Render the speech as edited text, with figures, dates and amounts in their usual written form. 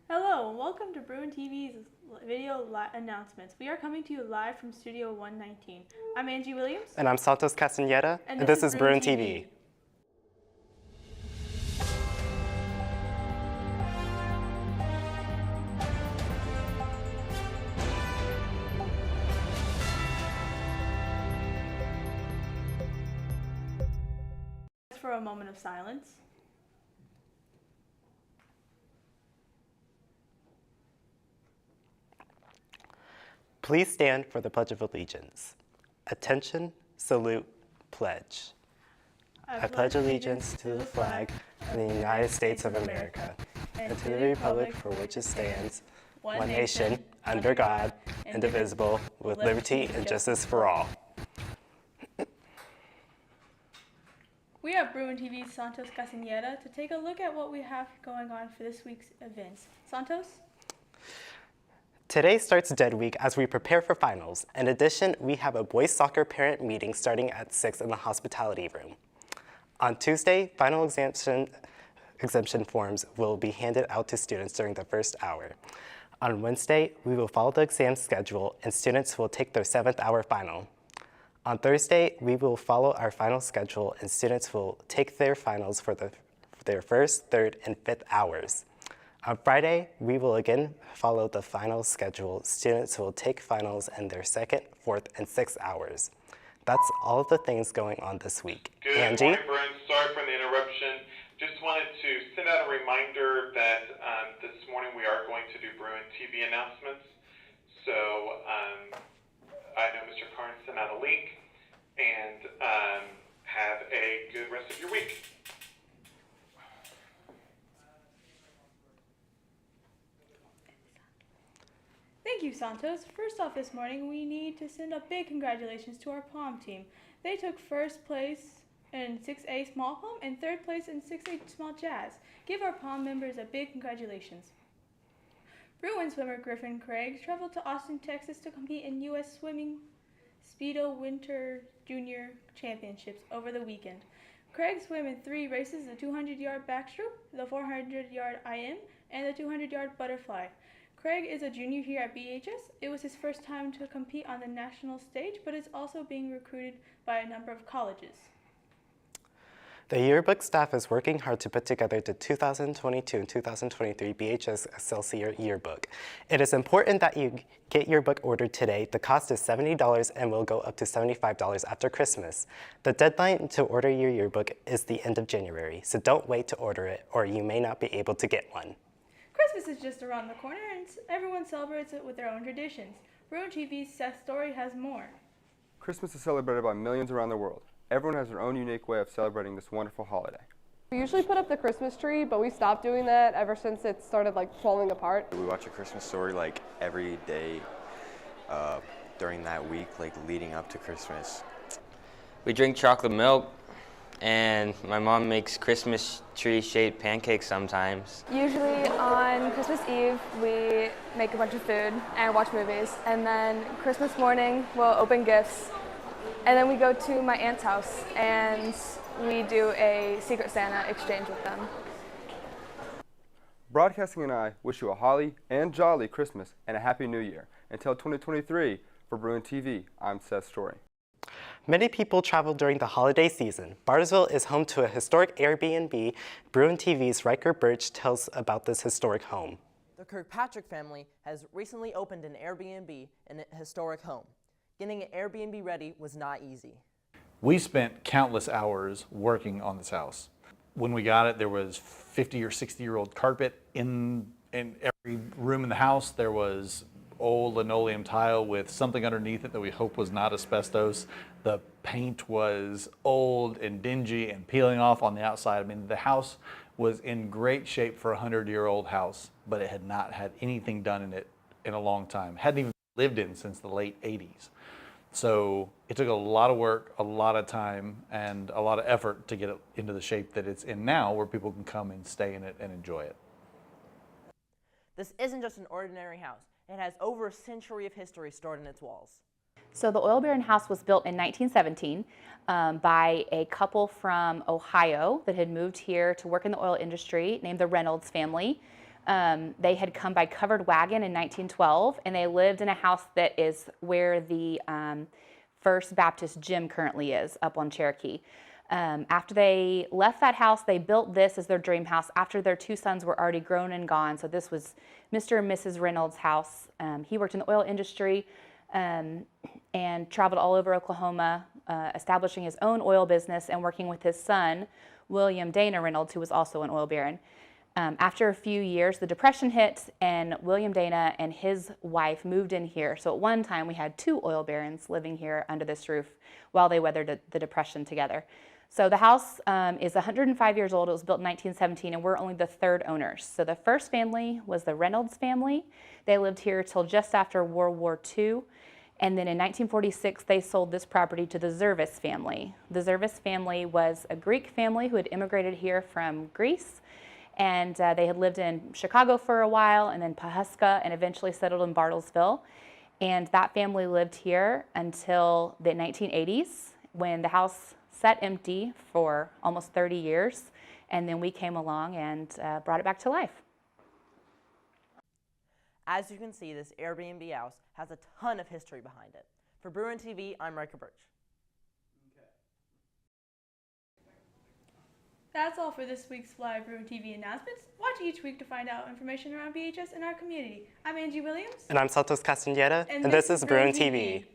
Hello and welcome to Bruin TV's video announcements. We are coming to you live from Studio 119. I'm Angie Williams. And I'm Santos Castaneda, and this is Bruin TV. For a moment of silence. Please stand for the Pledge of Allegiance. Attention, salute, pledge. I pledge allegiance to the flag of the United States of America and to the republic for which it stands, one nation, under God, indivisible, with liberty and justice for all. We are Bruin TV's Santos Castaneda to take a look at what we have going on for this week's events. Santos? Today starts Dead Week as we prepare for finals. In addition, we have a boys soccer parent meeting starting at 6 in the hospitality room. On Tuesday, final exemption forms will be handed out to students during the first hour. On Wednesday, we will follow the exam schedule and students will take their 7th hour final. On Thursday, we will follow our final schedule and students will take their finals for their 1st, 3rd, and 5th hours. On Friday, we will again follow the final schedule. Students will take finals in their 2nd, 4th, and 6th hours. That's all of the things going on this week. Good Angie? morning, Bruin. Sorry for the interruption. Just wanted to send out a reminder that this morning we are going to do Bruin TV announcements. So I know Mr. Carnes sent out a link, and have a good rest of your week. Thank you, Santos. First off this morning, we need to send a big congratulations to our pom team. They took first place in 6A small pom and 3rd place in 6A small jazz. Give our pom members a big congratulations. Bruin swimmer Griffin Craig traveled to Austin, Texas to compete in U.S. Swimming Speedo Winter Junior Championships over the weekend. Craig swam in 3 races, the 200-yard backstroke, the 400-yard IM, and the 200-yard butterfly. Craig is a junior here at BHS. It was his first time to compete on the national stage, but is also being recruited by a number of colleges. The yearbook staff is working hard to put together the 2022 and 2023 BHS Excelsior yearbook. It is important that you get your book ordered today. The cost is $70 and will go up to $75 after Christmas. The deadline to order your yearbook is the end of January, so don't wait to order it or you may not be able to get one. Christmas is just around the corner and everyone celebrates it with their own traditions. Bruin TV's Seth Story has more. Christmas is celebrated by millions around the world. Everyone has their own unique way of celebrating this wonderful holiday. We usually put up the Christmas tree, but we stopped doing that ever since it started falling apart. We watch A Christmas Story every day during that week, leading up to Christmas. We drink chocolate milk, and my mom makes Christmas tree-shaped pancakes sometimes. Usually on Christmas Eve, we make a bunch of food and watch movies. And then Christmas morning, we'll open gifts. And then we go to my aunt's house and we do a Secret Santa exchange with them. Broadcasting and I wish you a holly and jolly Christmas and a happy new year. Until 2023, for Bruin TV, I'm Seth Story. Many people travel during the holiday season. Bartlesville is home to a historic Airbnb. Bruin TV's Riker Birch tells about this historic home. The Kirkpatrick family has recently opened an Airbnb in a historic home. Getting an Airbnb ready was not easy. We spent countless hours working on this house. When we got it, there was 50 or 60-year-old carpet in every room in the house. There was old linoleum tile with something underneath it that we hope was not asbestos. The paint was old and dingy and peeling off on the outside. I mean, the house was in great shape for a 100-year-old house, but it had not had anything done in it in a long time. Hadn't even lived in since the late 80s. So it took a lot of work, a lot of time, and a lot of effort to get it into the shape that it's in now, where people can come and stay in it and enjoy it. This isn't just an ordinary house. It has over a century of history stored in its walls. So the Oil Baron House was built in 1917 by a couple from Ohio that had moved here to work in the oil industry named the Reynolds family. They had come by covered wagon in 1912, and they lived in a house that is where the First Baptist Gym currently is, up on Cherokee. After they left that house, they built this as their dream house after their 2 sons were already grown and gone. So this was Mr. and Mrs. Reynolds' house. He worked in the oil industry and traveled all over Oklahoma, establishing his own oil business and working with his son, William Dana Reynolds, who was also an oil baron. After a few years, the Depression hit, and William Dana and his wife moved in here. So at one time, we had 2 oil barons living here under this roof while they weathered the Depression together. So the house is 105 years old. It was built in 1917, and we're only the 3rd owners. So the first family was the Reynolds family. They lived here till just after World War II. And then in 1946, they sold this property to the Zervis family. The Zervis family was a Greek family who had immigrated here from Greece. And they had lived in Chicago for a while, and then Pawhuska, and eventually settled in Bartlesville. And that family lived here until the 1980s, when the house sat empty for almost 30 years. And then we came along and brought it back to life. As you can see, this Airbnb house has a ton of history behind it. For Bruin TV, I'm Riker Birch. That's all for this week's live Bruin TV announcements. Watch each week to find out information around BHS and our community. I'm Angie Williams. And I'm Santos Castaneda, and this is Bruin TV.